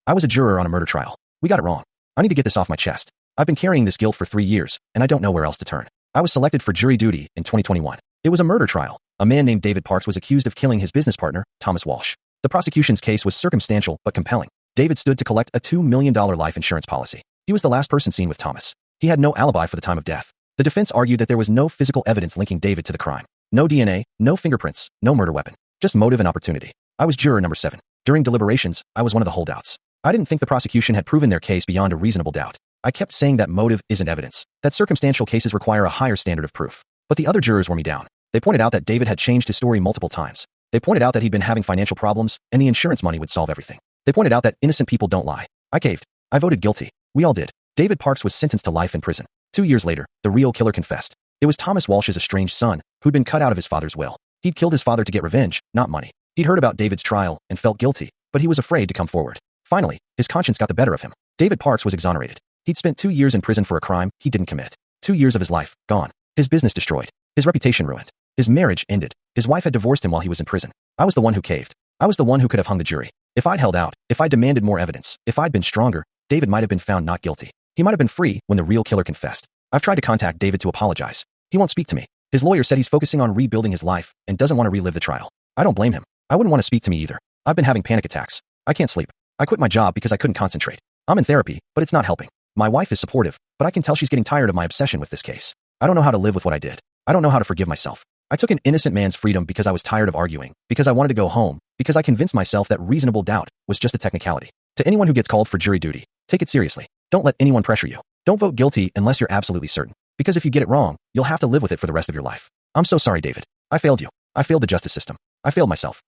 I was a juror on a murder trial. We got it wrong. I need to get this off my chest. I've been carrying this guilt for 3 years, and I don't know where else to turn. I was selected for jury duty in 2021. It was a murder trial. A man named David Parks was accused of killing his business partner, Thomas Walsh. The prosecution's case was circumstantial but compelling. David stood to collect a $2 million life insurance policy. He was the last person seen with Thomas. He had no alibi for the time of death. The defense argued that there was no physical evidence linking David to the crime. No DNA, no fingerprints, no murder weapon. Just motive and opportunity. I was juror number 7. During deliberations, I was one of the holdouts. I didn't think the prosecution had proven their case beyond a reasonable doubt. I kept saying that motive isn't evidence, that circumstantial cases require a higher standard of proof. But the other jurors wore me down. They pointed out that David had changed his story multiple times. They pointed out that he'd been having financial problems, and the insurance money would solve everything. They pointed out that innocent people don't lie. I caved. I voted guilty. We all did. David Parks was sentenced to life in prison. 2 years later, the real killer confessed. It was Thomas Walsh's estranged son, who'd been cut out of his father's will. He'd killed his father to get revenge, not money. He'd heard about David's trial and felt guilty, but he was afraid to come forward. Finally, his conscience got the better of him. David Parks was exonerated. He'd spent 2 years in prison for a crime he didn't commit. 2 years of his life, gone. His business destroyed. His reputation ruined. His marriage ended. His wife had divorced him while he was in prison. I was the one who caved. I was the one who could have hung the jury. If I'd held out, if I'd demanded more evidence, if I'd been stronger, David might have been found not guilty. He might have been free when the real killer confessed. I've tried to contact David to apologize. He won't speak to me. His lawyer said he's focusing on rebuilding his life and doesn't want to relive the trial. I don't blame him. I wouldn't want to speak to me either. I've been having panic attacks. I can't sleep. I quit my job because I couldn't concentrate. I'm in therapy, but it's not helping. My wife is supportive, but I can tell she's getting tired of my obsession with this case. I don't know how to live with what I did. I don't know how to forgive myself. I took an innocent man's freedom because I was tired of arguing, because I wanted to go home, because I convinced myself that reasonable doubt was just a technicality. To anyone who gets called for jury duty, take it seriously. Don't let anyone pressure you. Don't vote guilty unless you're absolutely certain, because if you get it wrong, you'll have to live with it for the rest of your life. I'm so sorry, David. I failed you. I failed the justice system. I failed myself.